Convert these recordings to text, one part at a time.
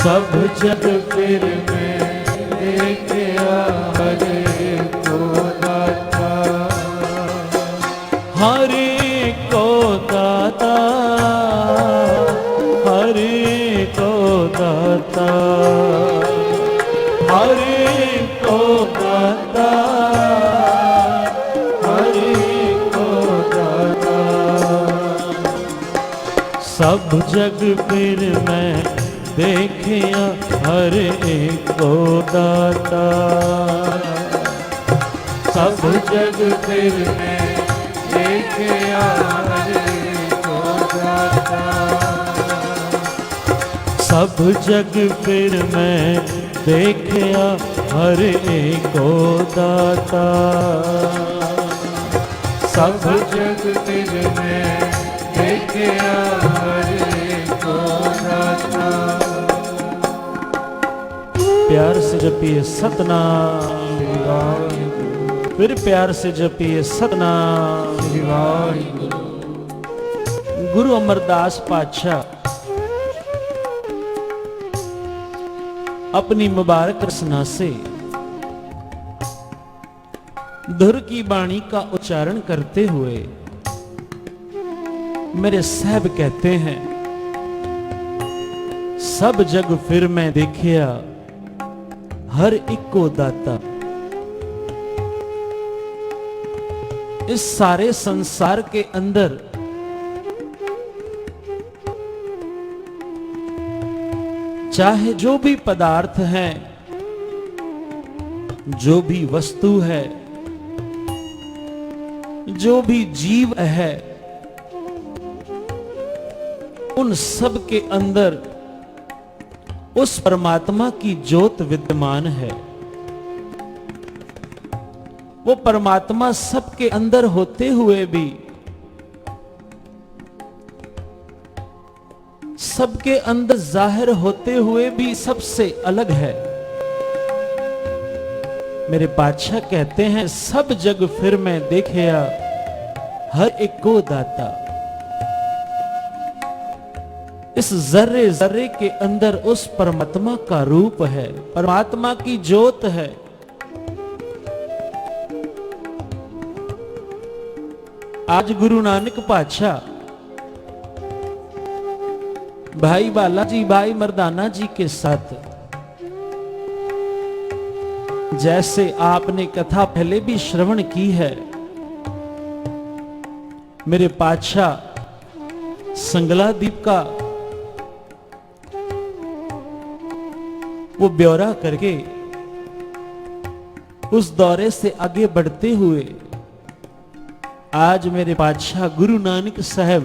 सब जग फिर मैं देखा हरे को दाता, हरे को दाता, हरे को दाता, हरे को दाता, हरे को दाता। सब जग फिर मैं देखिया हर एक को दाता, सब जग फिर मैं देखा हरे को दाता, सब जग फिर मैं देखिया हर एक को दाता, सब जग फिर मैं देखा हरे को दाता। प्यार से जपिए सतनाम, फिर प्यार से जपिए सतनाम। गुरु अमरदास पातशाह अपनी मुबारक रसना से धुर की बाणी का उच्चारण करते हुए मेरे साहब कहते हैं, सब जग फिर मैं देखिया हर एक को दाता। इस सारे संसार के अंदर चाहे जो भी पदार्थ है, जो भी वस्तु है, जो भी जीव है, उन सब के अंदर उस परमात्मा की ज्योत विद्यमान है। वो परमात्मा सबके अंदर होते हुए भी सबके अंदर जाहिर होते हुए भी सबसे अलग है। मेरे बादशाह कहते हैं, सब जग फिर मैं देखिया हर एक को दाता। इस जर्रे जर्रे के अंदर उस परमात्मा का रूप है, परमात्मा की ज्योत है। आज गुरु नानक पातशाह भाई बालाजी, भाई मर्दाना जी के साथ जैसे आपने कथा पहले भी श्रवण की है, मेरे पातशाह संगलादीप का वो ब्यौरा करके उस दौरे से आगे बढ़ते हुए आज मेरे पातशाह गुरु नानक साहब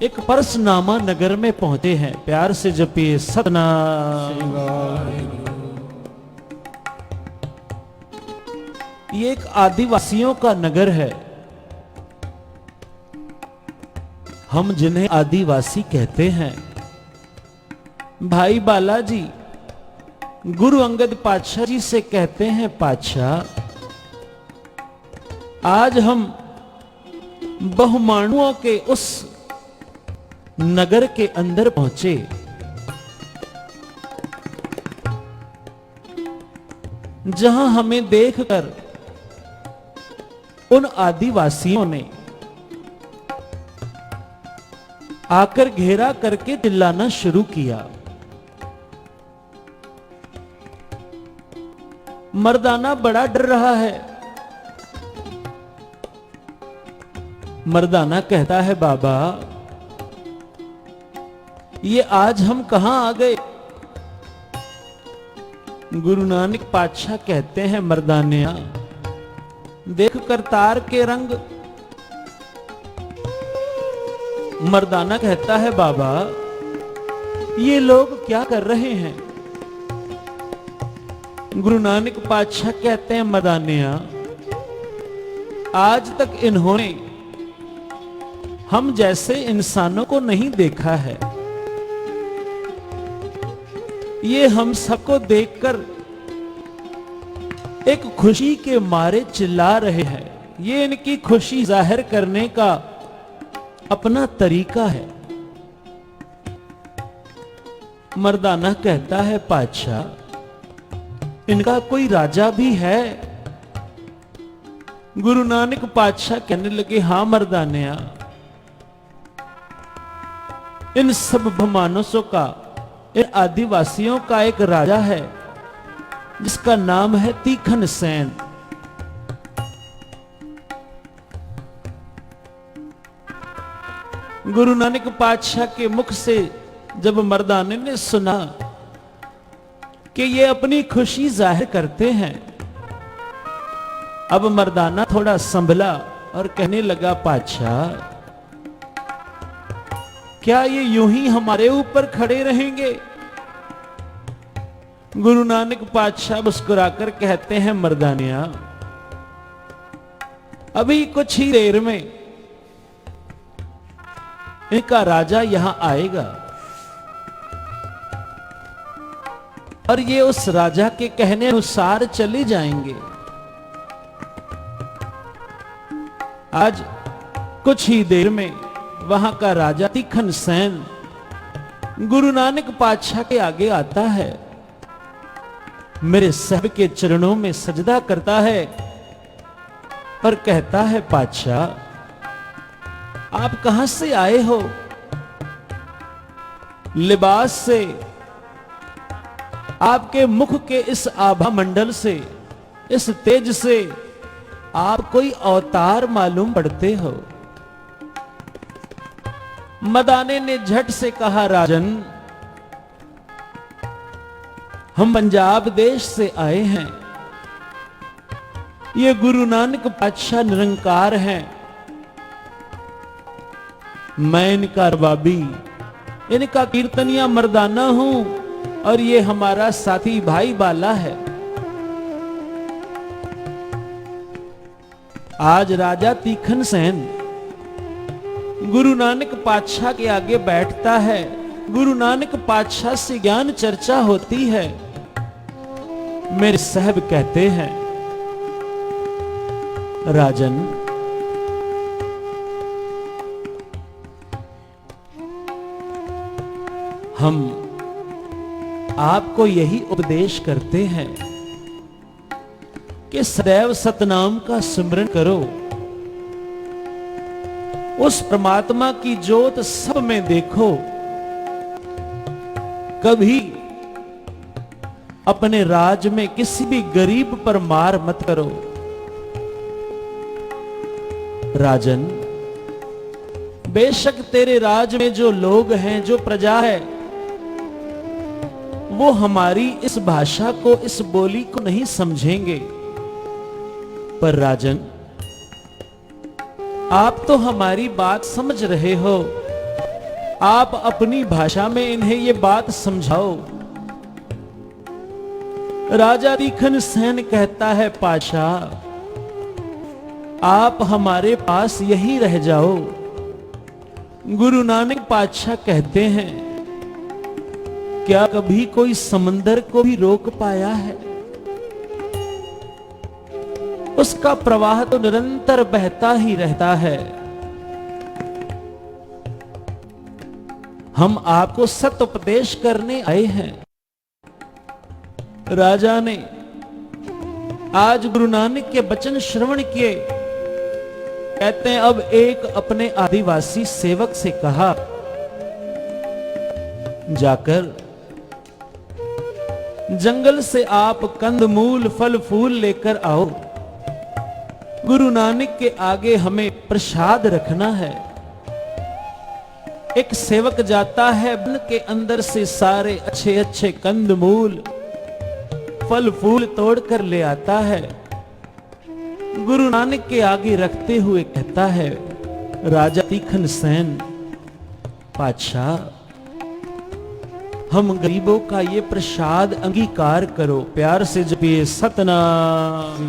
एक परसनामा नगर में पहुंचे हैं। प्यार से जपिए सतनाम। ये एक आदिवासियों का नगर है। हम जिन्हें आदिवासी कहते हैं। भाई बालाजी गुरु अंगद पातशाह जी से कहते हैं, पातशाह आज हम बहुमाणुओं के उस नगर के अंदर पहुंचे। जहां हमें देखकर उन आदिवासियों ने आकर घेरा करके चिल्लाना शुरू किया। मर्दाना बड़ा डर रहा है। मर्दाना कहता है, बाबा ये आज हम कहां आ गए? गुरु नानक पातशाह कहते हैं, मर्दानिया देख करतार के रंग। मर्दाना कहता है, बाबा ये लोग क्या कर रहे हैं? गुरु नानक पातशाह कहते हैं, मर्दानिया आज तक इन्होंने हम जैसे इंसानों को नहीं देखा है। ये हम सबको देखकर एक खुशी के मारे चिल्ला रहे हैं। ये इनकी खुशी जाहिर करने का अपना तरीका है। मर्दाना कहता है पातशाह, इनका कोई राजा भी है? गुरु नानक पातशाह कहने लगे, हां मर्दानिया, इन सब भमानसों का, इन आदिवासियों का एक राजा है जिसका नाम है तीखन सेन। गुरु नानक पातशाह के मुख से जब मर्दाने ने सुना कि ये अपनी खुशी जाहिर करते हैं, अब मर्दाना थोड़ा संभला और कहने लगा, पातशाह क्या ये यूं ही हमारे ऊपर खड़े रहेंगे? गुरु नानक पातशाह मुस्कुराकर कहते हैं, मर्दानिया, अभी कुछ ही देर में इनका राजा यहां आएगा और ये उस राजा के कहने अनुसार चले जाएंगे। आज कुछ ही देर में वहां का राजा तीखन सेन गुरु नानक पातशाह के आगे आता है, मेरे साहब के चरणों में सजदा करता है और कहता है, पातशाह आप कहां से आए हो? लिबास से, आपके मुख के इस आभा मंडल से, इस तेज से आप कोई अवतार मालूम पड़ते हो। मदाने ने झट से कहा, राजन हम पंजाब देश से आए हैं, ये गुरु नानक पातशाह निरंकार हैं, मैं इनका रबाबी, इनका कीर्तनिया मर्दाना हूं और ये हमारा साथी भाई बाला है। आज राजा तीखन सेन गुरु नानक पातशाह के आगे बैठता है, गुरु नानक पातशाह से ज्ञान चर्चा होती है। मेरे साहब कहते हैं, राजन हम आपको यही उपदेश करते हैं कि सदैव सतनाम का स्मरण करो, उस परमात्मा की ज्योत सब में देखो, कभी अपने राज में किसी भी गरीब पर मार मत करो। राजन बेशक तेरे राज में जो लोग हैं, जो प्रजा है, वो हमारी इस भाषा को, इस बोली को नहीं समझेंगे, पर राजन आप तो हमारी बात समझ रहे हो, आप अपनी भाषा में इन्हें ये बात समझाओ। राजा तीखन सेन कहता है, पातशाह आप हमारे पास यही रह जाओ। गुरु नानक पातशाह कहते हैं, क्या कभी कोई समंदर को भी रोक पाया है? उसका प्रवाह तो निरंतर बहता ही रहता है। हम आपको सत्य उपदेश करने आए हैं। राजा ने आज गुरु नानक के वचन श्रवण किए। कहते हैं, अब एक अपने आदिवासी सेवक से कहा, जाकर जंगल से आप कंदमूल फल फूल लेकर आओ, गुरु नानक के आगे हमें प्रसाद रखना है। एक सेवक जाता है, वन के अंदर से सारे अच्छे अच्छे कंदमूल फल फूल तोड़कर ले आता है, गुरु नानक के आगे रखते हुए कहता है, राजा तीखन सेन पातशाह हम गरीबों का ये प्रसाद अंगीकार करो। प्यार से जपिए सतनाम।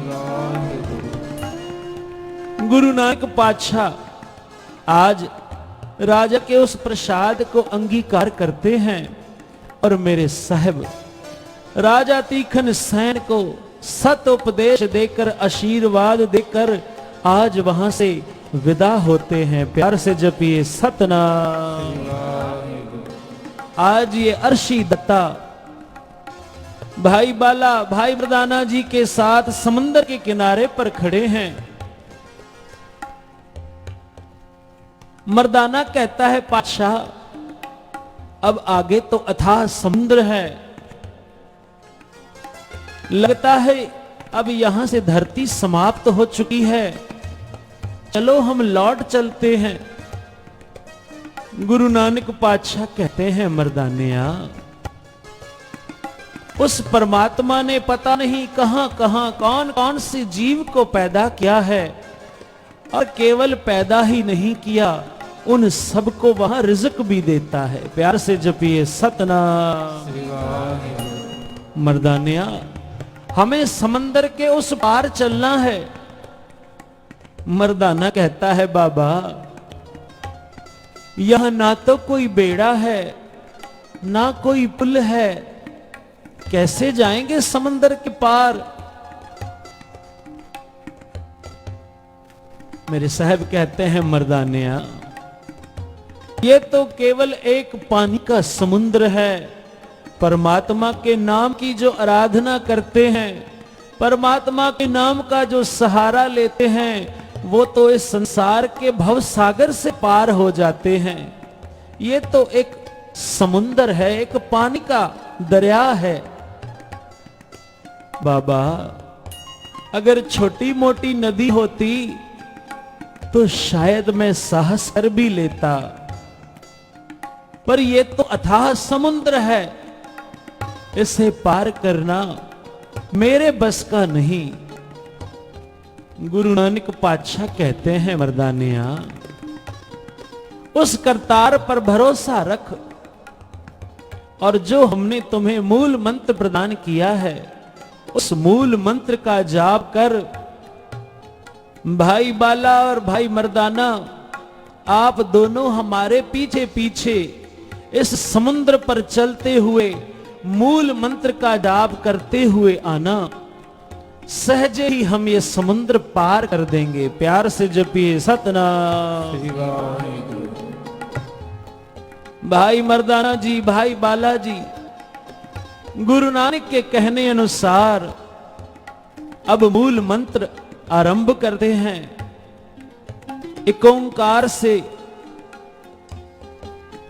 गुरु नानक पातशाह आज राजा के उस प्रसाद को अंगीकार करते हैं और मेरे साहब राजा तीखन सेन को सत उपदेश देकर, आशीर्वाद देकर आज वहां से विदा होते हैं। प्यार से जपिए सतनाम। आज ये अर्शी दत्ता भाई बाला भाई मर्दाना जी के साथ समुद्र के किनारे पर खड़े हैं। मर्दाना कहता है पातशाह अब आगे तो अथाह समुद्र है, लगता है अब यहां से धरती समाप्त हो चुकी है, चलो हम लौट चलते हैं। गुरु नानक पातशाह कहते हैं मर्दानिया उस परमात्मा ने पता नहीं कहां कहां कौन कौन से जीव को पैदा किया है, और केवल पैदा ही नहीं किया उन सबको वहां रिज़्क भी देता है। प्यार से जपिए सतनाम। मर्दानिया हमें समंदर के उस पार चलना है। मर्दाना कहता है बाबा यह ना तो कोई बेड़ा है ना कोई पुल है, कैसे जाएंगे समंदर के पार। मेरे साहब कहते हैं मर्दानिया ये तो केवल एक पानी का समुद्र है। परमात्मा के नाम की जो आराधना करते हैं, परमात्मा के नाम का जो सहारा लेते हैं, वो तो इस संसार के भव सागर से पार हो जाते हैं। ये तो एक समुद्र है, एक पानी का दरिया है। बाबा अगर छोटी मोटी नदी होती तो शायद मैं साहस कर भी लेता, पर यह तो अथाह समुद्र है, इसे पार करना मेरे बस का नहीं। गुरु नानक पातशाह कहते हैं मर्दानिया उस करतार पर भरोसा रख, और जो हमने तुम्हें मूल मंत्र प्रदान किया है उस मूल मंत्र का जाप कर। भाई बाला और भाई मर्दाना आप दोनों हमारे पीछे पीछे इस समुद्र पर चलते हुए मूल मंत्र का जाप करते हुए आना, सहजे ही हम ये समुद्र पार कर देंगे। प्यार से जपिए सतनाम। भाई मर्दाना जी भाई बाला जी गुरु नानक के कहने अनुसार अब मूल मंत्र आरंभ करते हैं। एक ओंकार से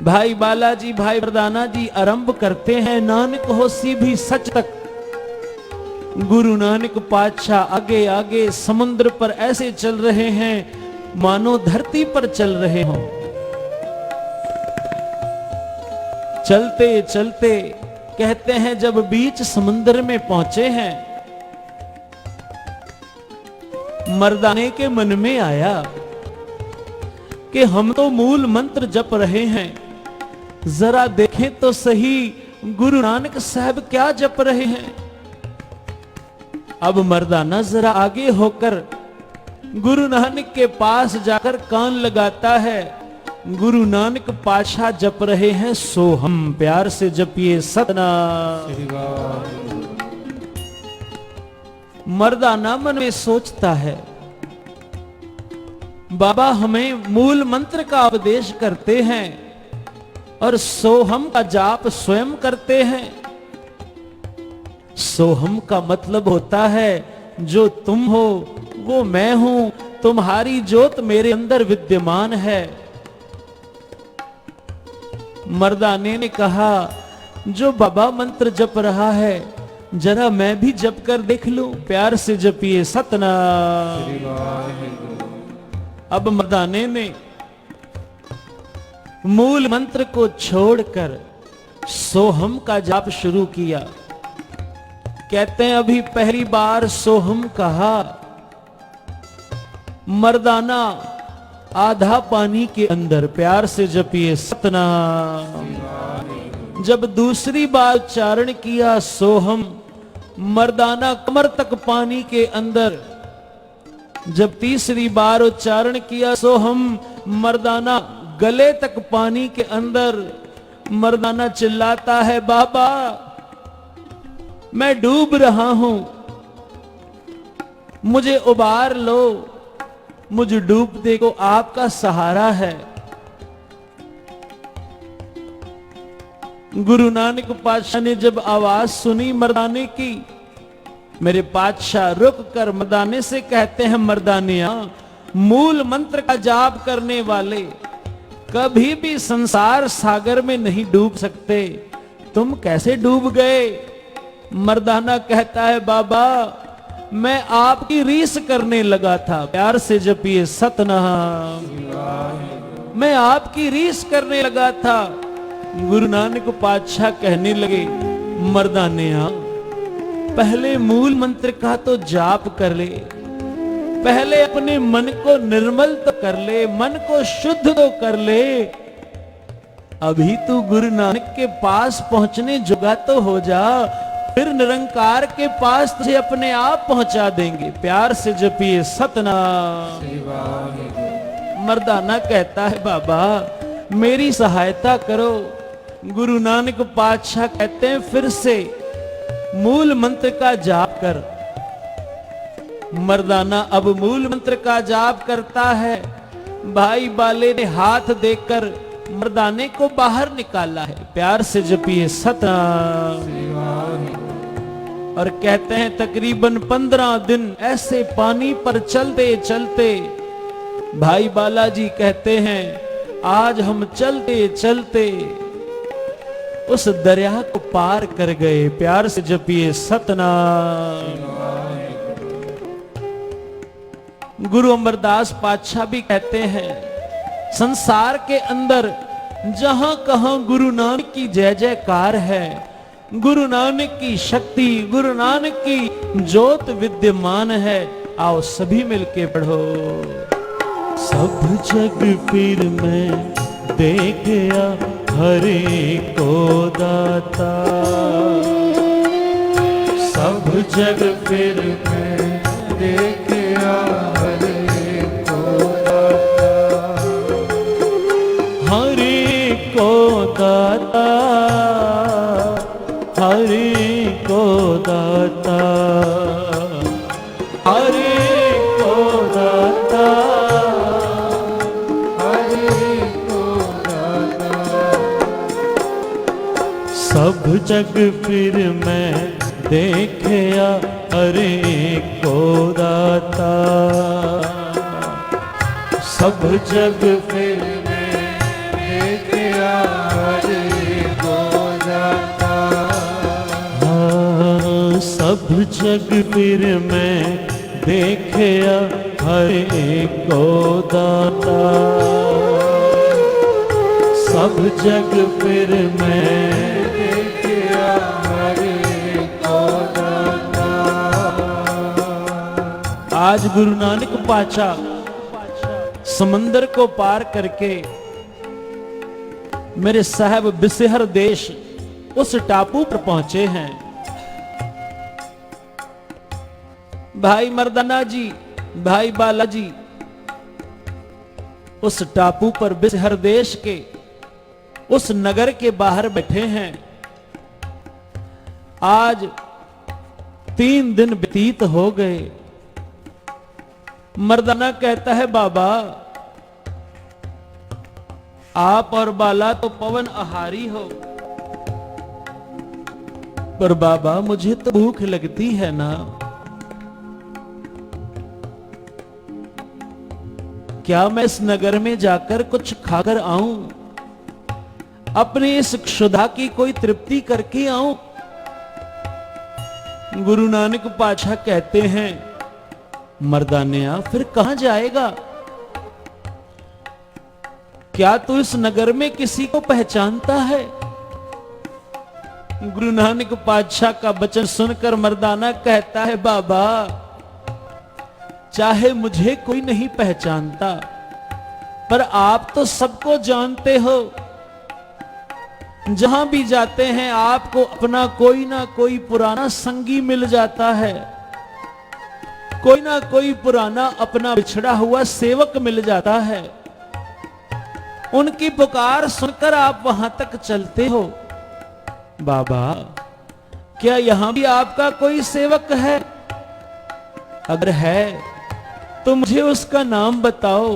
भाई बालाजी भाई मर्दाना जी आरंभ करते हैं। नानक होसी भी सच तक। गुरु नानक पातशाह आगे आगे समुद्र पर ऐसे चल रहे हैं मानो धरती पर चल रहे हों। चलते चलते कहते हैं जब बीच समुद्र में पहुंचे हैं, मर्दाने के मन में आया कि हम तो मूल मंत्र जप रहे हैं, जरा देखें तो सही गुरु नानक साहब क्या जप रहे हैं। अब मर्दाना जरा आगे होकर गुरु नानक के पास जाकर कान लगाता है। गुरु नानक पातशाह जप रहे हैं सोहम। प्यार से जपिए सतनाम। मर्दाना मन में सोचता है बाबा हमें मूल मंत्र का उपदेश करते हैं और सोहम का जाप स्वयं करते हैं। सोहम का मतलब होता है जो तुम हो वो मैं हूं, तुम्हारी ज्योत मेरे अंदर विद्यमान है। मर्दाने ने कहा जो बाबा मंत्र जप रहा है जरा मैं भी जप कर देख लूं। प्यार से जपिए सतनाम। अब मर्दाने ने मूल मंत्र को छोड़कर सोहम का जाप शुरू किया। कहते हैं अभी पहली बार सोहम कहा, मर्दाना आधा पानी के अंदर। प्यार से जपिए सतनाम। जब दूसरी बार उच्चारण किया सोहम, मर्दाना कमर तक पानी के अंदर। जब तीसरी बार उच्चारण किया सोहम, मर्दाना गले तक पानी के अंदर। मर्दाना चिल्लाता है बाबा मैं डूब रहा हूं, मुझे उबार लो। मुझ डूबते को आपका सहारा है। गुरु नानक पातशाह ने जब आवाज सुनी मर्दाने की, मेरे पातशाह रुक कर मर्दाने से कहते हैं, मर्दानिया, मूल मंत्र का जाप करने वाले कभी भी संसार सागर में नहीं डूब सकते, तुम कैसे डूब गए? मर्दाना कहता है, बाबा मैं आपकी रीस करने लगा था। प्यार से जपिए सतनाम। मैं आपकी रीस करने लगा था। गुरु नानक पातशाह कहने लगे, मर्दानिया, पहले मूल मंत्र का तो जाप कर ले, पहले अपने मन को निर्मल तो कर ले, मन को शुद्ध तो कर ले। अभी तू गुरु नानक के पास पहुंचने जुगा तो हो जा, फिर निरंकार के पास तुझे अपने आप पहुंचा देंगे। प्यार से जपिए सतनाम। मर्दाना कहता है, बाबा मेरी सहायता करो। गुरु नानक पातशाह कहते हैं, फिर से मूल मंत्र का जाप कर। मर्दाना अब मूल मंत्र का जाप करता है। भाई बाले ने हाथ देकर मर्दाने को बाहर निकाला है। प्यार से जपिए सतनाम। और कहते हैं तकरीबन 15 दिन ऐसे पानी पर चलते चलते भाई बालाजी कहते हैं, आज हम चलते चलते उस दरिया को पार कर गए। प्यार से जपिए सतनाम। गुरु अमरदास पातशाह भी कहते हैं, संसार के अंदर जहां कहां गुरु नानक की जय जयकार है, गुरु नानक की शक्ति, गुरु नानक की ज्योत विद्यमान है। आओ सभी मिलके पढ़ो। सब जग फिर मैं देख गया हरे को दाता, सब जग फिर मैं देखा हरे को दाता, हरे को दाता, हरे को दाता, हरे को दाता, हरे को दाता। सब जग फिर मैं देखया हरे को दाता, सब जग फिर मैं देखा हरे को दाता, हाँ, सब जग फिर मैं देखया हरे को दाता, सब जग फिर मैं देखा हरे को दाता। आज गुरु नानक पातशाह समंदर को पार करके मेरे साहब बिसहर देश उस टापू पर पहुंचे हैं। भाई मर्दाना जी, भाई बालाजी उस टापू पर बिसहर देश के उस नगर के बाहर बैठे हैं। आज 3 दिन व्यतीत हो गए। मर्दाना कहता है, बाबा आप और बाला तो पवन आहारी हो, पर बाबा मुझे तो भूख लगती है ना। क्या मैं इस नगर में जाकर कुछ खाकर आऊं, अपनी इस क्षुधा की कोई तृप्ति करके आऊं? गुरु नानक पातशाह कहते हैं, मर्दानिया फिर कहां जाएगा? क्या तू इस नगर में किसी को पहचानता है? गुरु नानक पातशाह का वचन सुनकर मर्दाना कहता है, बाबा चाहे मुझे कोई नहीं पहचानता, पर आप तो सबको जानते हो। जहां भी जाते हैं आपको अपना कोई ना कोई पुराना संगी मिल जाता है, कोई ना कोई पुराना अपना बिछड़ा हुआ सेवक मिल जाता है। उनकी पुकार सुनकर आप वहां तक चलते हो। बाबा क्या यहां भी आपका कोई सेवक है? अगर है तो मुझे उसका नाम बताओ।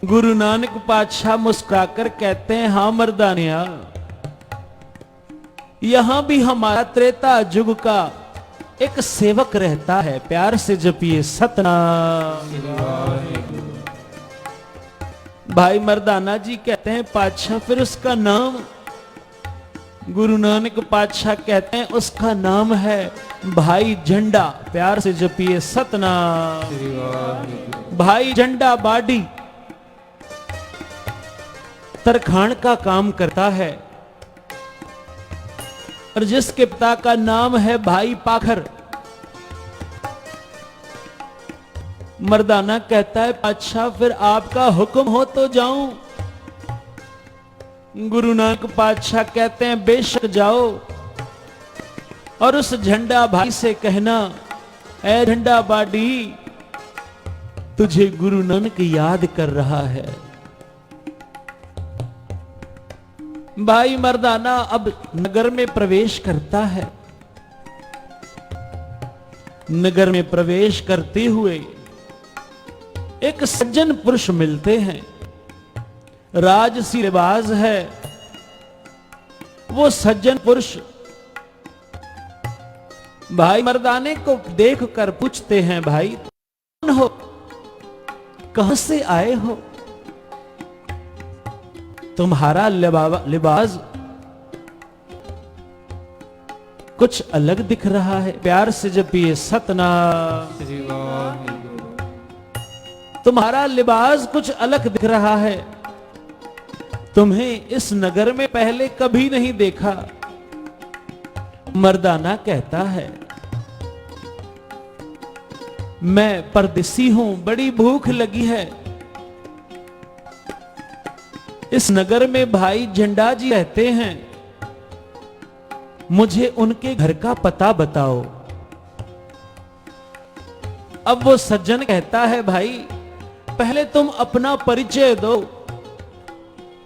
गुरु नानक पातशाह मुस्कुराकर कहते हैं, हां मर्दानिया, यहां भी हमारा त्रेता युग का एक सेवक रहता है, प्यार से जपिए सतनाम। भाई मर्दाना जी कहते हैं, पातशाह फिर उसका नाम? गुरु नानक पातशाह कहते हैं, उसका नाम है भाई झंडा, प्यार से जपिए सतनाम। भाई झंडा बाडी तरखान का काम करता है, और जिसके पिता का नाम है भाई पाखर। मर्दाना कहता है, पातशाह फिर आपका हुक्म हो तो जाऊं? गुरु नानक पातशाह कहते हैं, बेशक जाओ, और उस झंडा भाई से कहना, ऐ झंडा बाडी, तुझे गुरु नानक याद कर रहा है। भाई मर्दाना अब नगर में प्रवेश करता है। नगर में प्रवेश करते हुए एक सज्जन पुरुष मिलते हैं, राजसी लिबास है। वो सज्जन पुरुष भाई मर्दाने को देखकर पूछते हैं, भाई कौन हो, कहां से आए हो? तुम्हारा लिबास कुछ अलग दिख रहा है, प्यार से जपिए सतनाम। तुम्हारा लिबास कुछ अलग दिख रहा है, तुम्हें इस नगर में पहले कभी नहीं देखा। मर्दाना कहता है, मैं परदेसी हूं, बड़ी भूख लगी है। इस नगर में भाई झंडा जी रहते हैं, मुझे उनके घर का पता बताओ। अब वो सज्जन कहता है, भाई पहले तुम अपना परिचय दो,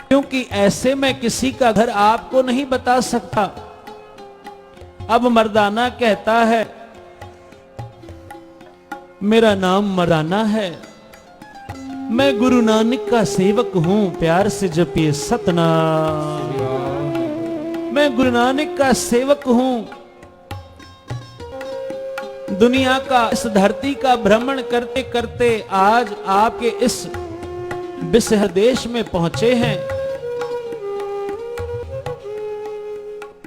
क्योंकि ऐसे मैं किसी का घर आपको नहीं बता सकता। अब मर्दाना कहता है, मेरा नाम मर्दाना है, मैं गुरु नानक का सेवक हूं, प्यार से जपिए सतनाम। मैं गुरु नानक का सेवक हूं, दुनिया का, इस धरती का भ्रमण करते करते आज आपके इस विशह देश में पहुंचे हैं।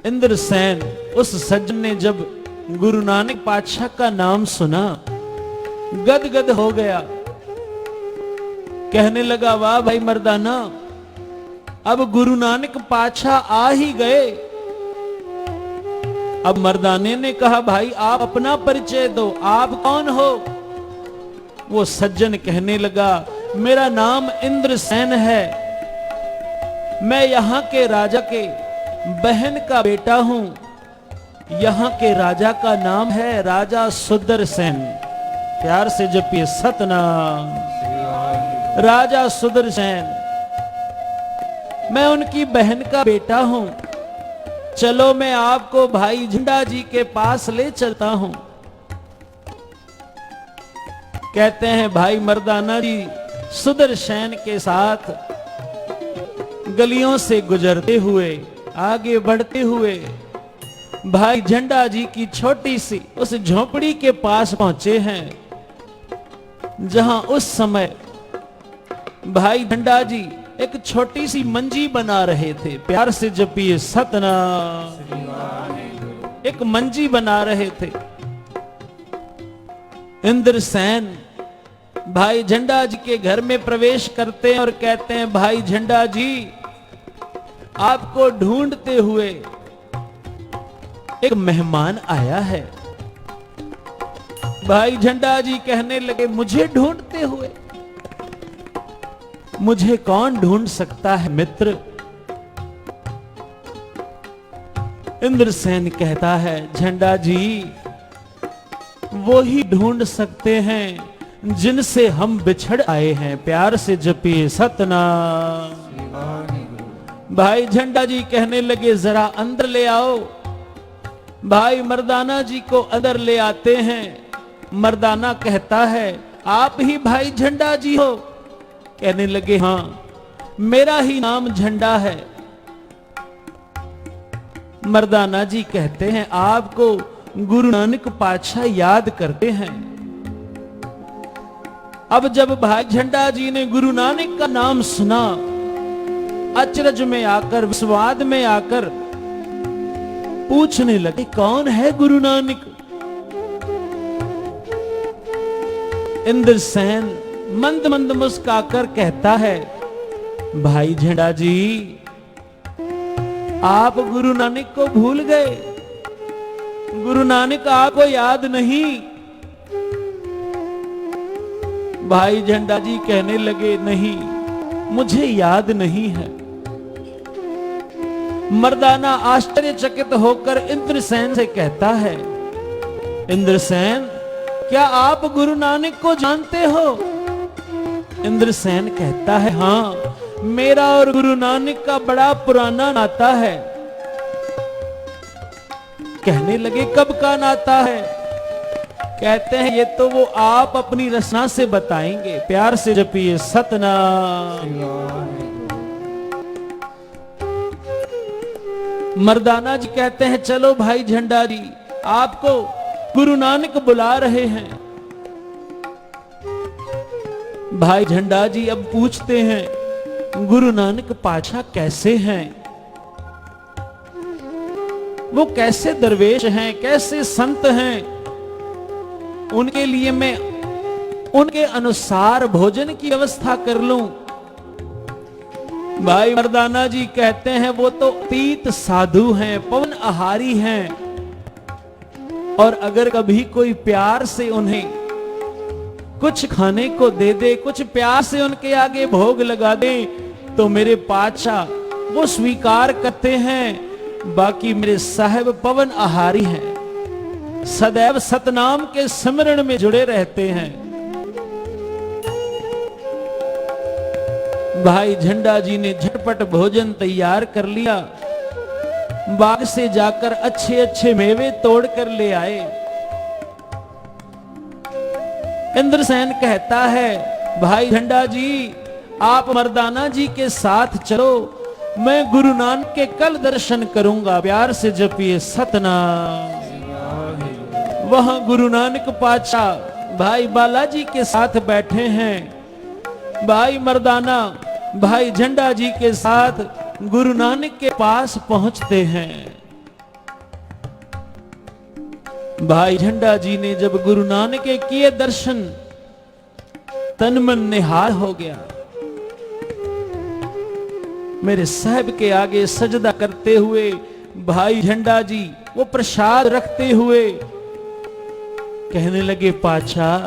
इंद्रसेन उस सज्जन ने जब गुरु नानक पातशाह का नाम सुना, गदगद हो गया। कहने लगा, वाह भाई मर्दाना, अब गुरु नानक पातशाह आ ही गए। अब मर्दाने ने कहा, भाई आप अपना परिचय दो, आप कौन हो? वो सज्जन कहने लगा, मेरा नाम इंद्रसेन है, मैं यहां के राजा के बहन का बेटा हूं। यहां के राजा का नाम है राजा सुदर्शन, प्यार से जपिए सतनाम। राजा सुदर्शन, मैं उनकी बहन का बेटा हूं। चलो मैं आपको भाई झंडा जी के पास ले चलता हूं। कहते हैं भाई मर्दाना जी सुदर्शन के साथ गलियों से गुजरते हुए, आगे बढ़ते हुए भाई झंडा जी की छोटी सी उस झोपड़ी के पास पहुंचे हैं, जहां उस समय भाई झंडा जी एक छोटी सी मंजी बना रहे थे। प्यार से जपिए सतनाम। एक मंजी बना रहे थे। इंद्रसेन भाई झंडा जी के घर में प्रवेश करते हैं और कहते हैं, भाई झंडा जी आपको ढूंढते हुए एक मेहमान आया है। भाई झंडा जी कहने लगे, मुझे ढूंढते हुए? मुझे कौन ढूंढ सकता है मित्र? इंद्रसेन कहता है, झंडा जी वो ही ढूंढ सकते हैं जिनसे हम बिछड़ आए हैं। प्यार से जपिए सतनाम। भाई झंडा जी कहने लगे, जरा अंदर ले आओ। भाई मर्दाना जी को अंदर ले आते हैं। मर्दाना कहता है, आप ही भाई झंडा जी हो? कहने लगे, हां, मेरा ही नाम झंडा है। मर्दाना जी कहते हैं, आपको गुरु नानक पातशाह याद करते हैं। अब जब भाई झंडा जी ने गुरु नानक का नाम सुना, अचरज में आकर, विस्वाद में आकर पूछने लगे, कौन है गुरु नानक? इंद्रसेन मंद मंद मुस्काकर कहता है, भाई झंडा जी, आप गुरु नानक को भूल गए? गुरु नानक आपको याद नहीं? भाई झंडा जी कहने लगे, नहीं, मुझे याद नहीं है। मर्दाना आश्चर्यचकित होकर इंद्रसेन से कहता है, इंद्रसेन, क्या आप गुरु नानक को जानते हो? इंद्रसेन कहता है, हां, मेरा और गुरु नानक का बड़ा पुराना नाता है। कहने लगे, कब का नाता है? कहते हैं, ये तो वो आप अपनी रचना से बताएंगे। प्यार से जपिए सतनाम। मर्दाना जी कहते हैं, चलो भाई झंडा जी, आपको गुरु नानक बुला रहे हैं। भाई झंडा जी अब पूछते हैं, गुरु नानक पातशाह कैसे हैं? वो कैसे दरवेश हैं, कैसे संत हैं? उनके लिए मैं उनके अनुसार भोजन की व्यवस्था कर लूं। भाई मर्दाना जी कहते हैं, वो तो अतीत साधु हैं, पवन आहारी हैं, और अगर कभी कोई प्यार से उन्हें कुछ खाने को दे दे, कुछ प्यार से उनके आगे भोग लगा दे, तो मेरे पातशाह वो स्वीकार करते हैं। बाकी मेरे साहब पवन आहारी हैं, सदैव सतनाम के स्मरण में जुड़े रहते हैं। भाई झंडा जी ने झटपट भोजन तैयार कर लिया। बाग से जाकर अच्छे अच्छे मेवे तोड़ कर ले आए। इंद्रसेन कहता है, भाई झंडा जी, आप मर्दाना जी के साथ चलो, मैं गुरु नानक के कल दर्शन करूंगा। प्यार से जपिए सतनाम। वहां गुरु नानक पातशाह भाई बालाजी के साथ बैठे हैं। भाई मर्दाना भाई झंडा जी के साथ गुरु नानक के पास पहुंचते हैं। भाई झंडा जी ने जब गुरु नानक के किए दर्शन, तन मन निहाल हो गया। मेरे साहब के आगे सजदा करते हुए भाई झंडा जी वो प्रसाद रखते हुए कहने लगे, पातशाह,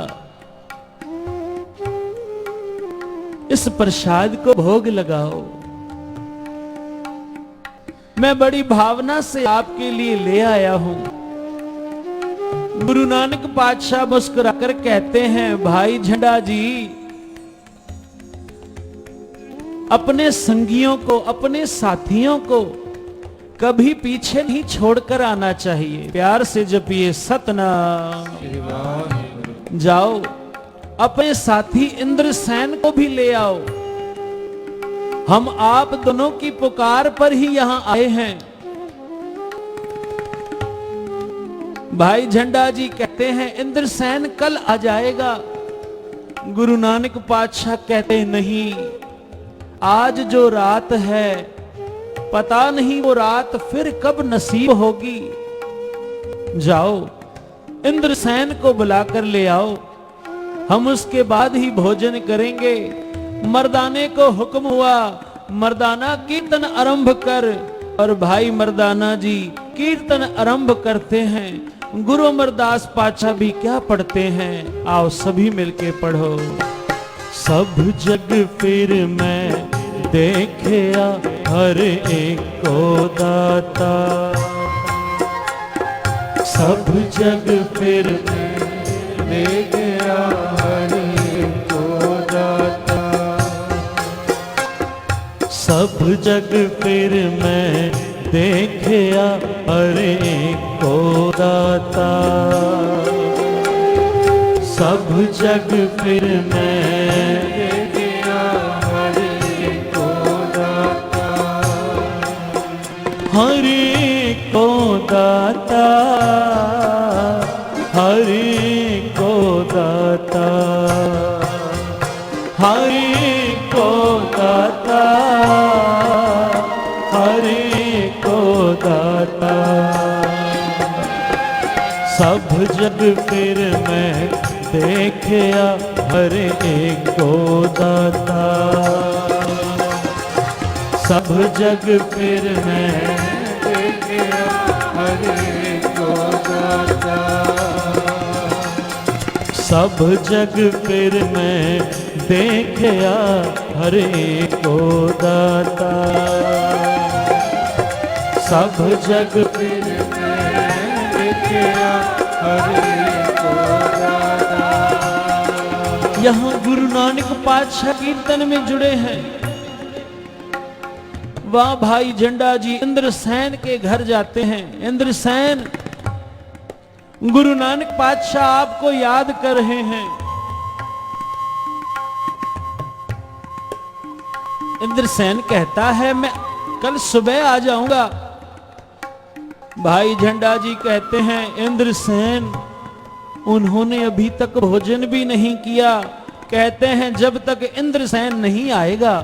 इस प्रसाद को भोग लगाओ। मैं बड़ी भावना से आपके लिए ले आया हूं। गुरु नानक पातशाह मुस्कुराकर कहते हैं, भाई झंडा जी, अपने संगियों को, अपने साथियों को कभी पीछे नहीं छोड़कर आना चाहिए। प्यार से जपिए सतनाम। जाओ, अपने साथी इंद्रसेन को भी ले आओ। हम आप दोनों की पुकार पर ही यहां आए हैं। भाई झंडा जी कहते हैं, इंद्रसेन कल आ जाएगा। गुरु नानक पातशाह कहते हैं, नहीं, आज जो रात है, पता नहीं वो रात फिर कब नसीब होगी। जाओ, इंद्रसेन को बुलाकर ले आओ, हम उसके बाद ही भोजन करेंगे। मर्दाने को हुक्म हुआ, मर्दाना कीर्तन आरंभ कर। और भाई मर्दाना जी कीर्तन आरंभ करते हैं। गुरु अमरदास पातशाह भी क्या पढ़ते हैं, आओ सभी मिलके पढ़ो। सब जग फिर मैं देखया हर एक को दाता। सब जग फिर मैं देखया हर एक को दाता। सब जग फिर मैं देखया हर एक को दाता। सब जग फिर मैं दे गया हरि को दाता, हरि को दाता, हरि को दाता, हरि को दाता, हरि को दाता। सब जग फिर मैं देखया हर एक को दाता, सब जग फिर मैं देखया हरि को दाता, सब जग फिर मैं देखया हर एक को दाता, सब जग फिर मैं देखया हरि को दाता। यहाँ गुरु नानक पातशाह कीर्तन में जुड़े हैं। वह भाई झंडा जी इंद्रसेन के घर जाते हैं। इंद्रसेन, गुरु नानक पातशाह आपको याद कर रहे हैं। इंद्रसेन कहता है मैं कल सुबह आ जाऊंगा। भाई झंडा जी कहते हैं इंद्रसेन, उन्होंने अभी तक भोजन भी नहीं किया। कहते हैं जब तक इंद्रसेन नहीं आएगा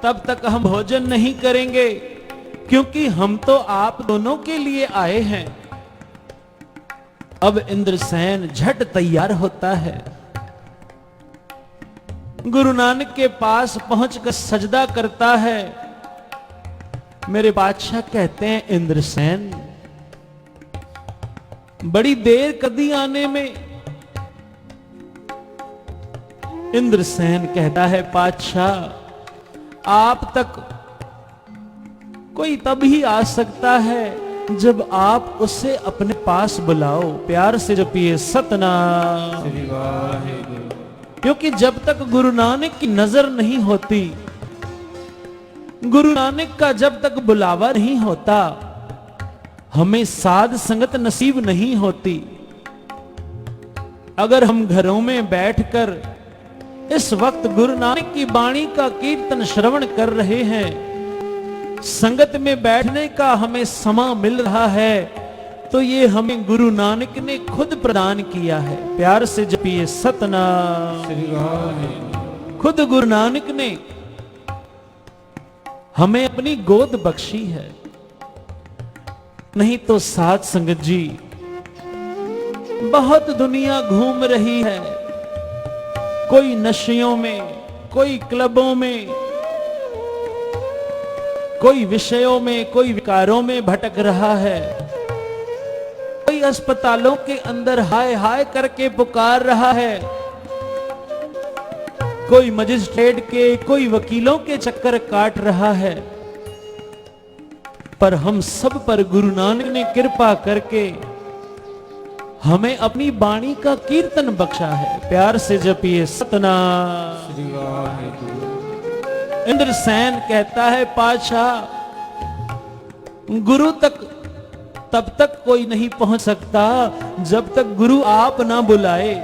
तब तक हम भोजन नहीं करेंगे, क्योंकि हम तो आप दोनों के लिए आए हैं। अब इंद्रसेन झट तैयार होता है, गुरु नानक के पास पहुंचकर सजदा करता है। मेरे बादशाह कहते हैं इंद्रसेन, बड़ी देर कर दी आने में। इंद्रसेन कहता है बादशाह, आप तक कोई तभी आ सकता है जब आप उसे अपने पास बुलाओ। प्यार से जपिए सतनाम श्री वाहिगुरु। क्योंकि जब तक गुरु नानक की नजर नहीं होती, गुरु नानक का जब तक बुलावा नहीं होता, हमें साध संगत नसीब नहीं होती। अगर हम घरों में बैठकर इस वक्त गुरु नानक की वाणी का कीर्तन श्रवण कर रहे हैं, संगत में बैठने का हमें समय मिल रहा है, तो ये हमें गुरु नानक ने खुद प्रदान किया है। प्यार से जपिए सतनाम श्री वाहिगुरु। खुद गुरु नानक ने हमें अपनी गोद बख्शी है। नहीं तो साध संगत जी, बहुत दुनिया घूम रही है, कोई नशेयों में, कोई क्लबों में, कोई विषयों में, कोई विकारों में भटक रहा है, कोई अस्पतालों के अंदर हाय हाय करके पुकार रहा है, कोई मजिस्ट्रेट के, कोई वकीलों के चक्कर काट रहा है। पर हम सब पर गुरु नानक ने कृपा करके हमें अपनी वाणी का कीर्तन बख्शा है। प्यार से जपिए सतनाम श्री वाहिगुरु। इंद्रसेन कहता है पातशाह, गुरु तक तब तक कोई नहीं पहुंच सकता जब तक गुरु आप ना बुलाए।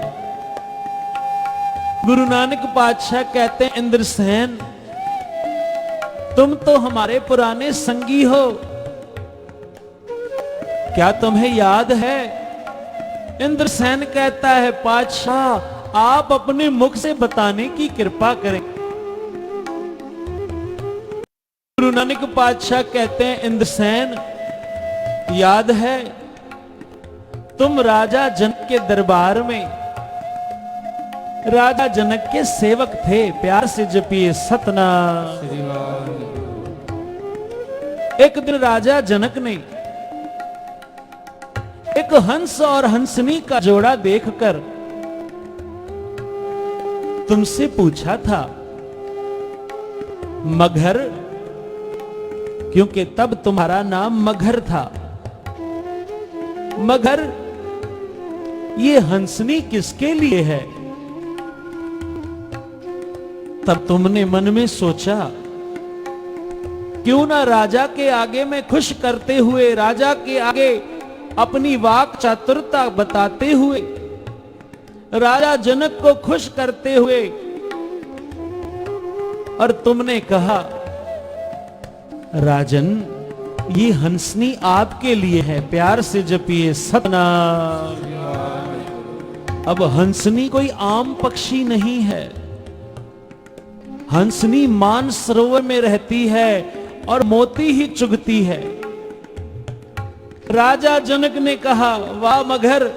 गुरु नानक पातशाह कहते हैं इंद्रसेन, तुम तो हमारे पुराने संगी हो, क्या तुम्हें याद है? इंद्रसेन कहता है पातशाह, आप अपने मुख से बताने की कृपा करें। गुरु नानक पातशाह कहते हैं इंद्रसेन, याद है तुम राजा जनक के दरबार में राजा जनक के सेवक थे। प्यार से जपिए सतनाम श्री वाहिगुरु। एक दिन राजा जनक ने एक हंस और हंसनी का जोड़ा देखकर तुमसे पूछा था, मगहर, क्योंकि तब तुम्हारा नाम मगहर था, मगहर ये हंसनी किसके लिए है? तब तुमने मन में सोचा, क्यों ना राजा के आगे में खुश करते हुए, राजा के आगे अपनी वाक चातुरता बताते हुए राजा जनक को खुश करते हुए, और तुमने कहा राजन ये हंसनी आपके लिए है, प्यार से जपिए सतनाम। अब हंसनी कोई आम पक्षी नहीं है, हंसनी मानसरोवर में रहती है और मोती ही चुगती है। राजा जनक ने कहा वाह मगर,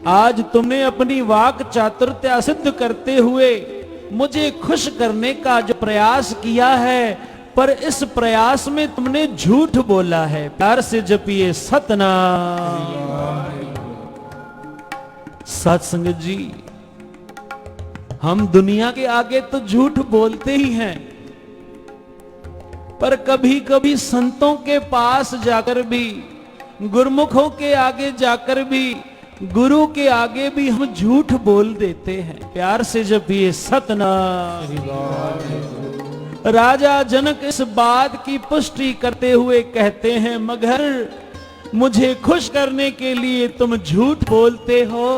आज तुमने अपनी वाक चातुर्य सिद्ध करते हुए मुझे खुश करने का जो प्रयास किया है, पर इस प्रयास में तुमने झूठ बोला है, प्यार से जपिए सतनाम। साथ संगत जी, हम दुनिया के आगे तो झूठ बोलते ही हैं, पर कभी कभी संतों के पास जाकर भी, गुरुमुखों के आगे जाकर भी, गुरु के आगे भी हम झूठ बोल देते हैं, प्यार से जपिए सतनाम। राजा जनक इस बात की पुष्टि करते हुए कहते हैं मगर मुझे खुश करने के लिए तुम झूठ बोलते हो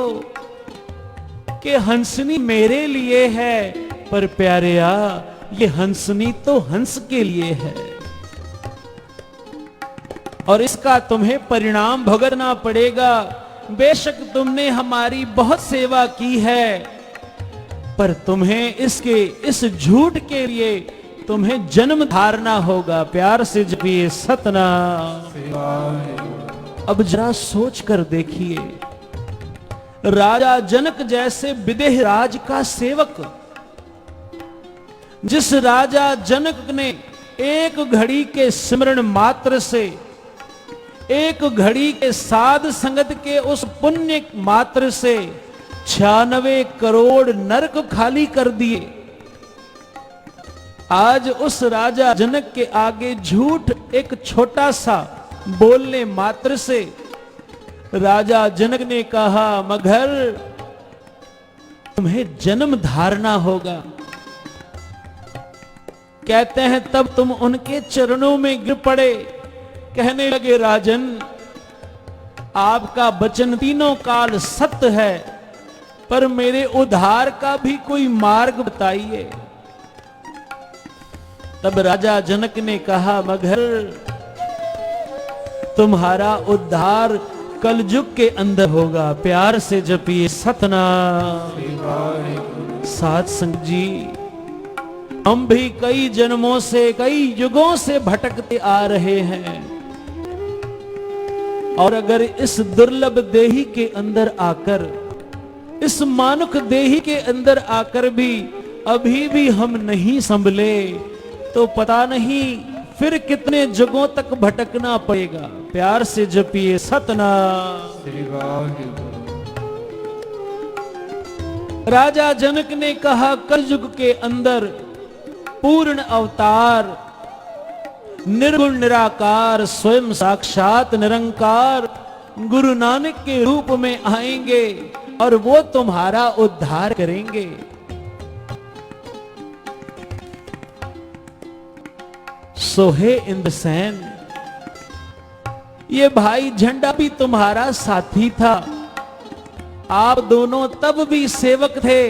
कि हंसनी मेरे लिए है, पर प्यारेया ये हंसनी तो हंस के लिए है और इसका तुम्हें परिणाम भुगतना पड़ेगा। बेशक तुमने हमारी बहुत सेवा की है, पर तुम्हें इस झूठ के लिए तुम्हें जन्म धारना होगा, प्यार से जपिए सतनाम। अब जरा सोच कर देखिए, राजा जनक जैसे विदेह राज का सेवक, जिस राजा जनक ने एक घड़ी के सिमरन मात्र से, एक घड़ी के साध संगत के उस पुण्य मात्र से 96 करोड़ नरक खाली कर दिए, आज उस राजा जनक के आगे झूठ एक छोटा सा बोलने मात्र से राजा जनक ने कहा मगर तुम्हें जन्म धारना होगा। कहते हैं तब तुम उनके चरणों में गिर पड़े, कहने लगे राजन आपका वचन तीनों काल सत्य है, पर मेरे उद्धार का भी कोई मार्ग बताइए। तब राजा जनक ने कहा मगर तुम्हारा उद्धार कलयुग के अंदर होगा, प्यार से जपिए सतनाम। साथ संग जी, हम भी कई जन्मों से, कई युगों से भटकते आ रहे हैं, और अगर इस दुर्लभ देही के अंदर आकर, इस मानुष देही के अंदर आकर भी अभी भी हम नहीं संभले, तो पता नहीं फिर कितने जुगों तक भटकना पड़ेगा, प्यार से जपिए सतनाम। राजा जनक ने कहा कलयुग के अंदर पूर्ण अवतार, निर्गुण निराकार, स्वयं साक्षात निरंकार गुरु नानक के रूप में आएंगे और वो तुम्हारा उद्धार करेंगे। सोहे इंद्रसेन, ये भाई झंडा भी तुम्हारा साथी था, आप दोनों तब भी सेवक थे,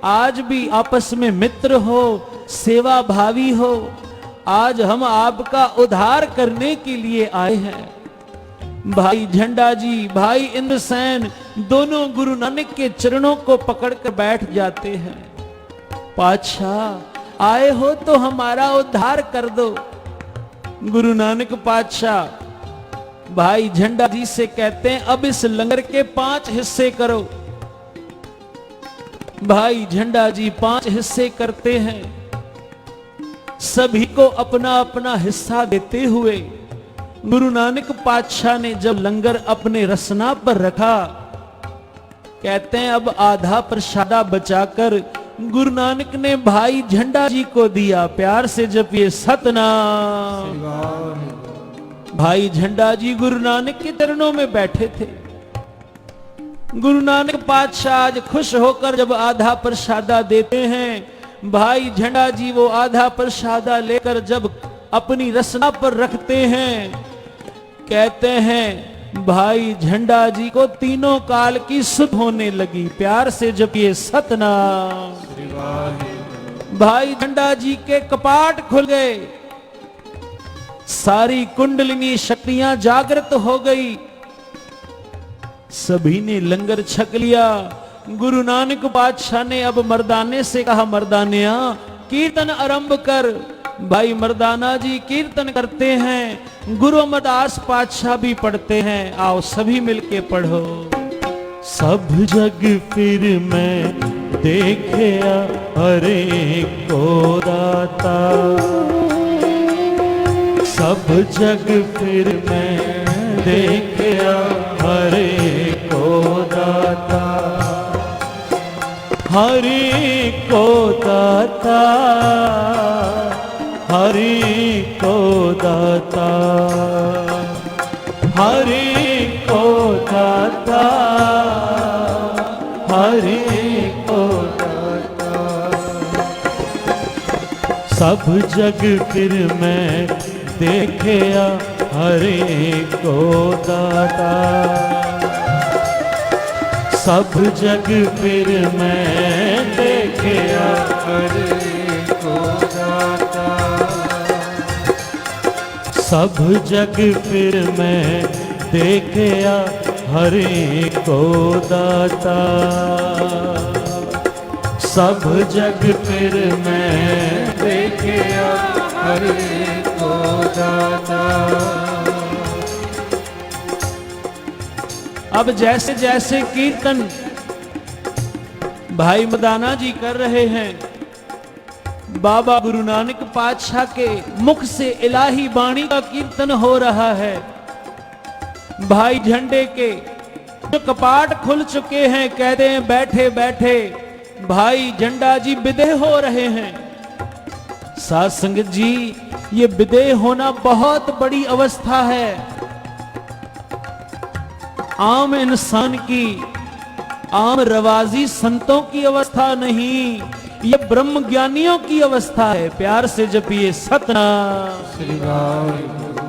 आज भी आपस में मित्र हो, सेवा भावी हो। आज हम आपका उद्धार करने के लिए आए हैं। भाई झंडा जी, भाई इंद्रसेन दोनों गुरु नानक के चरणों को पकड़कर बैठ जाते हैं। पातशाह आए हो तो हमारा उद्धार कर दो। गुरु नानक पातशाह भाई झंडा जी से कहते हैं अब इस लंगर के 5 हिस्से करो। भाई झंडा जी 5 हिस्से करते हैं, सभी को अपना अपना हिस्सा देते हुए गुरु नानक पातशाह ने जब लंगर अपने रसना पर रखा, कहते हैं अब आधा प्रसादा बचाकर गुरु नानक ने भाई झंडा जी को दिया। प्यार से जपिए सतनाम। भाई झंडा जी गुरु नानक के चरणों में बैठे थे। गुरु नानक पातशाह आज खुश होकर जब आधा प्रसादा देते हैं, भाई झंडा जी वो आधा प्रसादा लेकर जब अपनी रसना पर रखते हैं, कहते हैं भाई झंडा जी को तीनों काल की सुध होने लगी। प्यार से जपिए सतनाम। श्री वाहेगुरु। भाई झंडा जी के कपाट खुल गए, सारी कुंडलिनी शक्तियां जागृत हो गई, सभी ने लंगर छक लिया। गुरु नानक पातशाह ने अब मर्दाने से कहा, मर्दानिया कीर्तन आरंभ कर। भाई मर्दाना जी कीर्तन करते हैं, गुरु अमरदास पातशाह भी पढ़ते हैं। आओ सभी मिलके पढ़ो। सब जग फिर मैं देखया हरे को दाता, सब जग फिर मैं देखया हरे को दाता, हरे को दाता, हरे को दाता, हरे को दाता, हरे को दाता। सब जग फिर मैं देखया हरे को दाता, सब जग फिर मैं देखया हरे को दाता, सब जग फिर मैं देखया हरे को दाता, सब जग फिर मैं देखया हरे को दाता। अब जैसे जैसे कीर्तन भाई मदाना जी कर रहे हैं, बाबा गुरु नानक पातशाह के मुख से इलाही बाणी का कीर्तन हो रहा है। भाई झंडे के जो कपाट खुल चुके हैं, कहते हैं बैठे बैठे भाई झंडा जी विदेह हो रहे हैं। साध संगत जी, ये विदेह होना बहुत बड़ी अवस्था है। आम इंसान की, आम रवाजी संतों की अवस्था नहीं, ये ब्रह्म ज्ञानियों की अवस्था है। प्यार से जपिए सतनाम। श्री वाहेगुरु।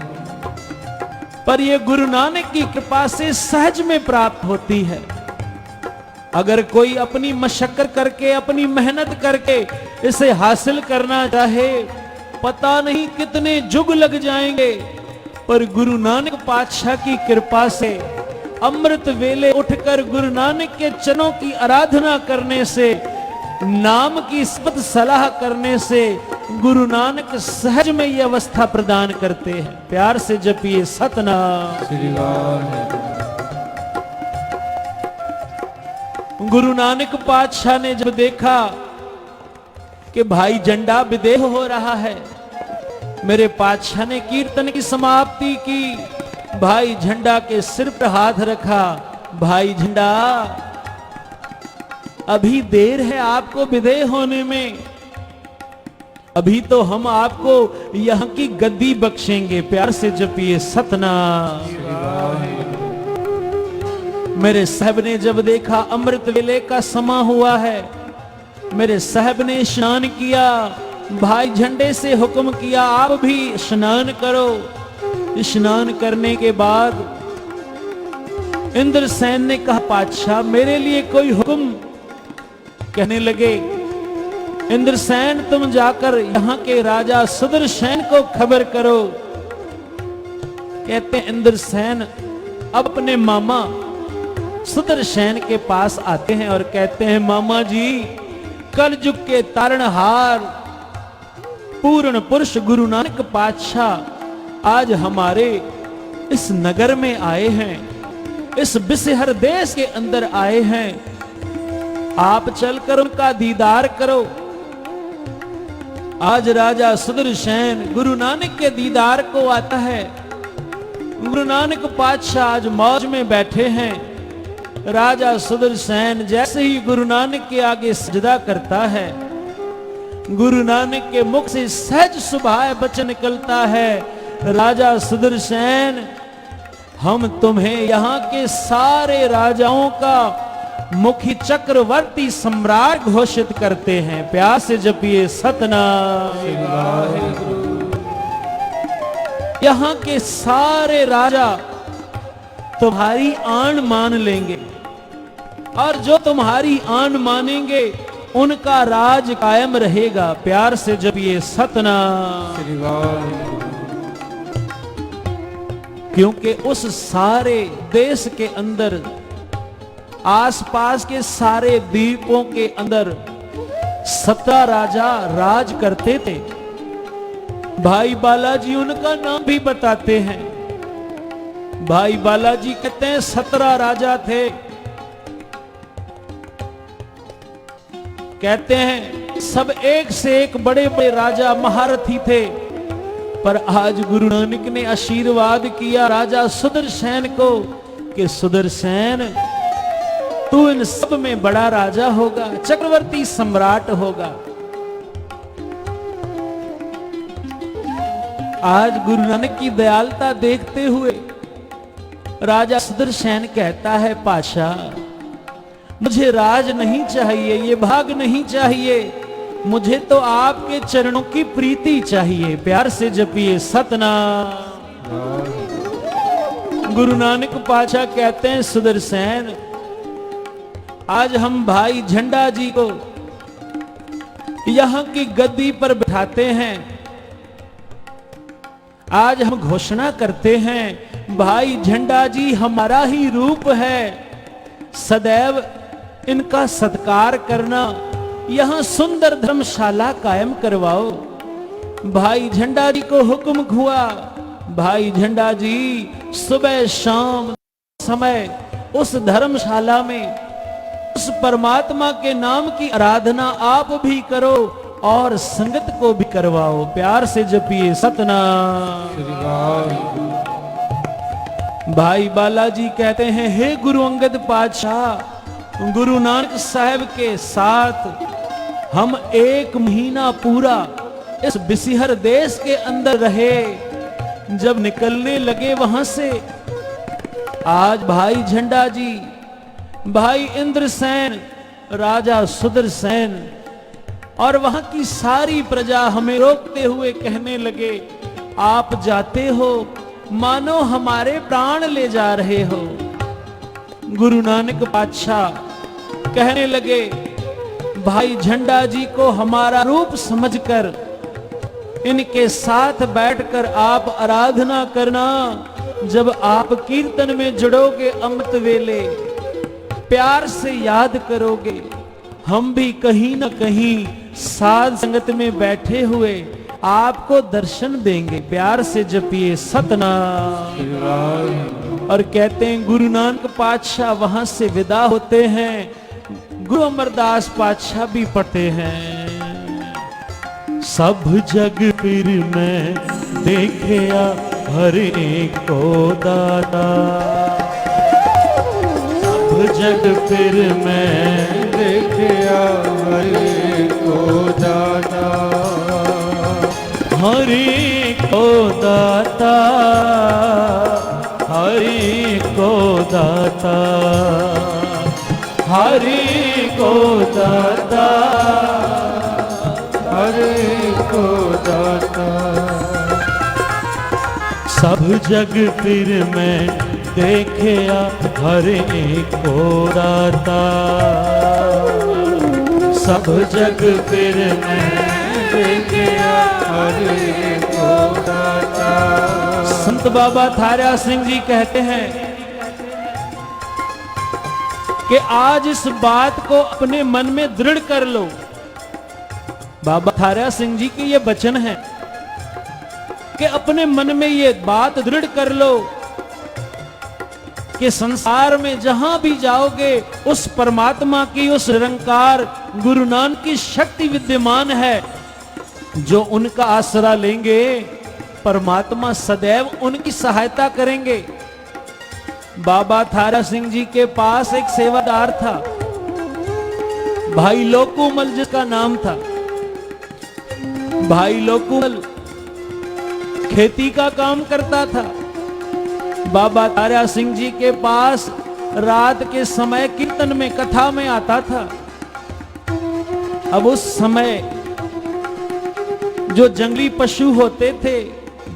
पर ये गुरु नानक की कृपा से सहज में प्राप्त होती है। अगर कोई अपनी मशक्कत करके, अपनी मेहनत करके इसे हासिल करना चाहे, पता नहीं कितने युग लग जाएंगे, पर गुरु नानक पातशाह की कृपा से अमृत वेले उठकर गुरु नानक के चरणों की आराधना करने से, नाम की सत सलाह करने से गुरु नानक सहज में यह अवस्था प्रदान करते हैं। प्यार से जपिए सतनाम। श्री वाहेगुरु। गुरु नानक पातशाह ने जब देखा कि भाई झंडा विदेह हो रहा है, मेरे पातशाह ने कीर्तन की समाप्ति की, भाई झंडा के सिर पर हाथ रखा। भाई झंडा, अभी देर है आपको विदेह होने में, अभी तो हम आपको यहां की गद्दी बख्शेंगे। प्यार से जपिए सतनाम। मेरे साहब ने जब देखा अमृत वेले का समा हुआ है, मेरे साहब ने स्नान किया, भाई झंडे से हुक्म किया आप भी स्नान करो। स्नान करने के बाद इंद्रसेन ने कहा, पातशाह मेरे लिए कोई हुक्म? कहने लगे, इंद्रसेन तुम जाकर यहां के राजा सुदर्शन को खबर करो। कहते हैं इंद्रसेन अब अपने मामा सुदर्शन के पास आते हैं और कहते हैं, मामा जी कलयुग के तारणहार पूर्ण पुरुष गुरु नानक पातशाह आज हमारे इस नगर में आए हैं, इस बिसहर देश के अंदर आए हैं, आप चलकर उनका दीदार करो। आज राजा सुदर्शन गुरु नानक के दीदार को आता है। गुरु नानक पातशाह आज मौज में बैठे हैं। राजा सुदर्शन जैसे ही गुरु नानक के आगे सजदा करता है, गुरु नानक के मुख से सहज सुभाए वचन निकलता है, राजा सुदर्शन हम तुम्हें यहाँ के सारे राजाओं का मुखी चक्रवर्ती सम्राट घोषित करते हैं। प्यार से जपिए सतनाम। यहाँ के सारे राजा तुम्हारी आन मान लेंगे, और जो तुम्हारी आन मानेंगे उनका राज कायम रहेगा। प्यार से जब ये सतनाम, श्री वाहिगुरु। क्योंकि उस सारे देश के अंदर, आसपास के सारे द्वीपों के अंदर 17 राजा राज करते थे। भाई बालाजी उनका नाम भी बताते हैं। भाई बालाजी कहते हैं 17 राजा थे। कहते हैं सब एक से एक बड़े बड़े राजा महारथी थे, पर आज गुरु नानक ने आशीर्वाद किया राजा सुदर्शन को कि सुदर्शन तू इन सब में बड़ा राजा होगा, चक्रवर्ती सम्राट होगा। आज गुरु नानक की दयालुता देखते हुए राजा सुदर्शन कहता है, पाशाह मुझे राज नहीं चाहिए, ये भाग नहीं चाहिए, मुझे तो आपके चरणों की प्रीति चाहिए। प्यार से जपिए सतनाम। गुरु नानक पातशाह कहते हैं, सुदर्शन आज हम भाई झंडा जी को यहां की गद्दी पर बिठाते हैं। आज हम घोषणा करते हैं भाई झंडा जी हमारा ही रूप है, सदैव इनका सत्कार करना, यहां सुंदर धर्मशाला कायम करवाओ। भाई झंडा जी को हुक्म हुआ। भाई झंडा जी सुबह शाम समय उस धर्मशाला में उस परमात्मा के नाम की आराधना आप भी करो और संगत को भी करवाओ। प्यार से जपिए सतनाम। श्री वाहिगुरु। भाई बालाजी कहते हैं, हे गुरु अंगद पातशाह, गुरु नानक साहब के साथ हम 1 महीना पूरा इस बिसिहर देश के अंदर रहे। जब निकलने लगे वहां से, आज भाई झंडा जी, भाई इंद्रसेन, राजा सुदर्शन और वहां की सारी प्रजा हमें रोकते हुए कहने लगे, आप जाते हो मानो हमारे प्राण ले जा रहे हो। गुरु नानक पातशाह कहने लगे, भाई झंडा जी को हमारा रूप समझकर इनके साथ बैठकर आप आराधना करना। जब आप कीर्तन में जुड़ोगे अमृत वेले, प्यार से याद करोगे, हम भी कहीं ना कहीं साध संगत में बैठे हुए आपको दर्शन देंगे। प्यार से जपिए सतनाम। श्री वाहिगुरु। और कहते हैं गुरु नानक पातशाह वहां से विदा होते हैं। गुरु अमरदास पातशाह भी पढ़ते हैं, सब जग फिर मैं देखिया हर एक को दाता। सब जग फिर मैं देखिया हरि को दाता। हरि को दाता, हरि को दाता, हरि को दाता, हरि को दाता। सब जग फिर मैं देखिया हर एक को दाता। सब जग फिर मैं देखिया हरि को दाता। संत बाबा थारा सिंह जी कहते हैं कि आज इस बात को अपने मन में दृढ़ कर लो। बाबा थारा सिंह जी के ये वचन है कि अपने मन में ये बात दृढ़ कर लो कि संसार में जहां भी जाओगे उस परमात्मा की, उस निरंकार गुरु नानक की शक्ति विद्यमान है। जो उनका आसरा लेंगे परमात्मा सदैव उनकी सहायता करेंगे। बाबा थारा सिंह जी के पास एक सेवादार था, भाई लोकूमल जिसका नाम था। भाई लोकूमल खेती का काम करता था। बाबा थारा सिंह जी के पास रात के समय कीर्तन में, कथा में आता था। अब उस समय जो जंगली पशु होते थे,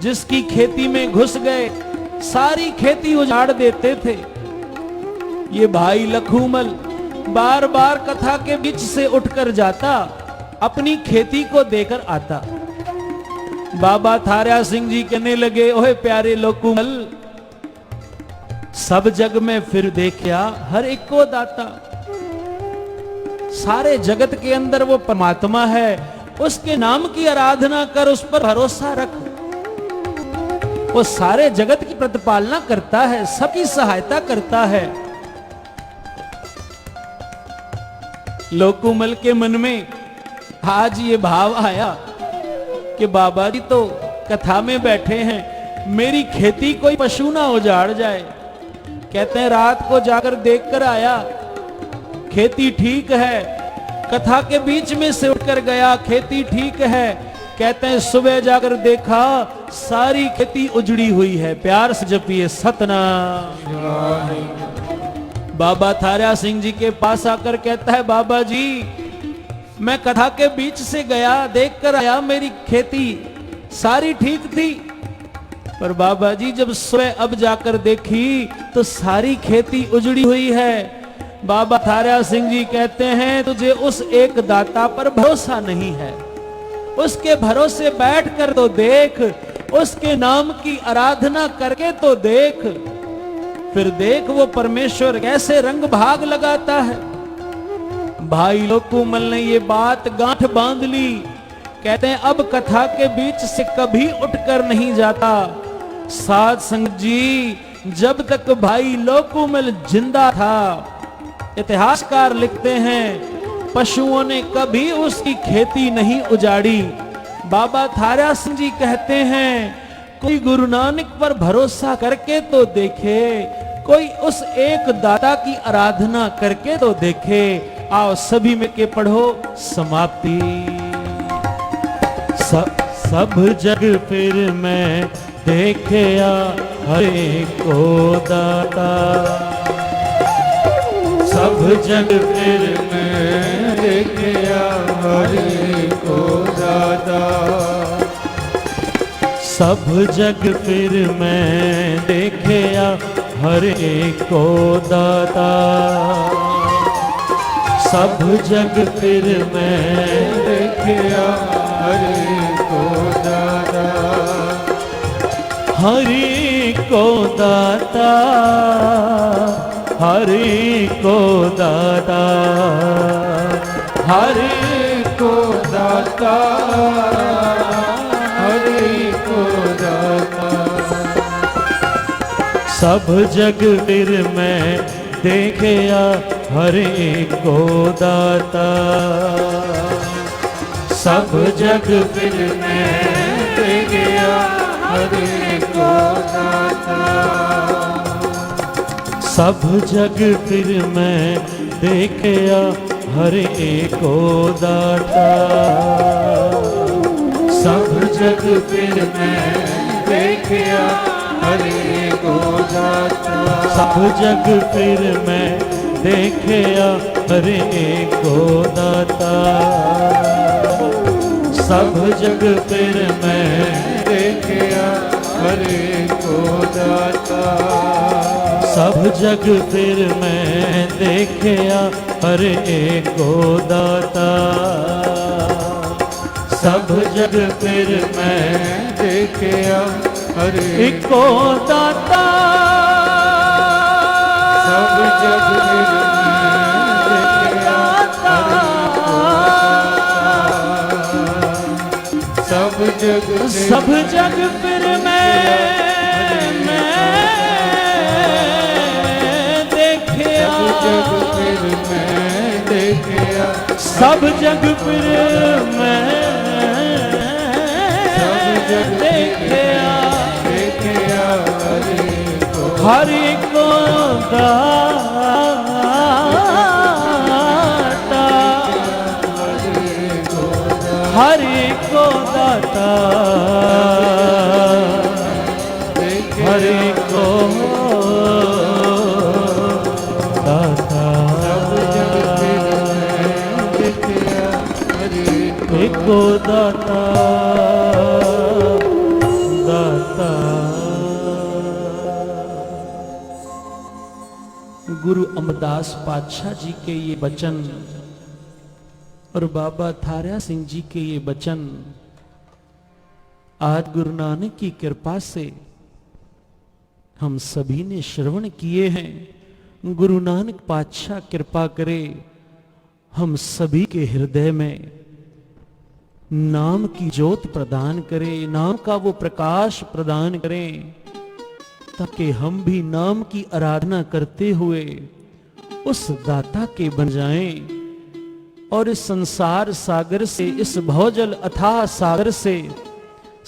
जिसकी खेती में घुस गए, सारी खेती उजाड़ देते थे। ये भाई लखूमल बार बार कथा के बीच से उठकर जाता, अपनी खेती को देकर आता। बाबा थारा सिंह जी कहने लगे, ओहे प्यारे लखूमल, सब जग में फिर देखा हर एक को दाता। सारे जगत के अंदर वो परमात्मा है, उसके नाम की आराधना कर, उस पर भरोसा रख। वो सारे जगत की प्रतिपालना करता है, सबकी सहायता करता है। लोकुमल के मन में आज ये भाव आया कि बाबा जी तो कथा में बैठे हैं, मेरी खेती कोई पशु ना उजाड़ जाए। कहते हैं रात को जाकर देखकर आया, खेती ठीक है। कथा के बीच में से उठकर गया, खेती ठीक है। कहते हैं सुबह जाकर देखा, सारी खेती उजड़ी हुई है। प्यार से जपिए सतनाम। बाबा थारा सिंह जी के पास आकर कहता है, बाबा जी मैं कथा के बीच से गया, देख कर आया, मेरी खेती सारी ठीक थी। पर बाबा जी जब सुबह अब जाकर देखी तो सारी खेती उजड़ी हुई है। बाबा थारा सिंह जी कहते हैं, तुझे उस एक दाता पर भरोसा नहीं है, उसके भरोसे बैठ कर तो देख, उसके नाम की आराधना करके तो देख, फिर देख वो परमेश्वर कैसे रंग भाग लगाता है। भाई लोकुमल ने ये बात गांठ बांध ली। कहते हैं अब कथा के बीच से कभी उठकर नहीं जाता। साध संगत जी, जब तक भाई लोकुमल जिंदा था, इतिहासकार लिखते हैं पशुओं ने कभी उसकी खेती नहीं उजाड़ी। बाबा थारा सिंह जी कहते हैं, कोई गुरु नानक पर भरोसा करके तो देखे, कोई उस एक दाता की आराधना करके तो देखे। आओ सभी में के पढ़ो समाप्ति। सब जग फिर मैं देखया हरे को दाता, सब जग फिर मैं देखया हरे को दाता, सब जग फिर मैं देखया हरे को दाता, सब जग फिर मैं देखया हरे को दाता, हरि को दाता, हरि को दाता, हरे को दाता, हरे को दाता, सब जग फिर मैं देखया हरे को दाता, सब जग फिर मैं देखया हरे को दाता, सब जग फिर मैं देखया हरे को दाता, सब जग फिर मैं देखया हरे को दाता, सब जग फिर मैं देखया हरे को दाता, सब जग फिर मैं देखया हरे को दाता, सब जग फिर मैं देखया हरे को दाता, सब जग फिर मैं देखया हरे को दाता, सब जग फिर मैं देखया सब जग फिर मैं देखया, सब जग फिर मैं देखया, हरि को दाता, हरि को दाता, हरि को दाता, एको दाता, दाता। गुरु अमरदास पातशाह जी के ये वचन और बाबा थारा सिंह जी के ये वचन आज गुरु नानक की कृपा से हम सभी ने श्रवण किए हैं। गुरु नानक पातशाह कृपा करे हम सभी के हृदय में नाम की ज्योत प्रदान करे, नाम का वो प्रकाश प्रदान करें, ताकि हम भी नाम की आराधना करते हुए उस दाता के बन जाएं और इस संसार सागर से, इस भवजल अथाह सागर से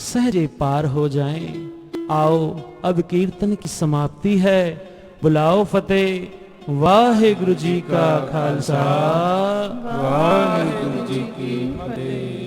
सहजे पार हो जाएं। आओ अब कीर्तन की समाप्ति है। बुलाओ फतेह। वाहिगुरु जी का खालसा, वाहिगुरु जी की फतेह।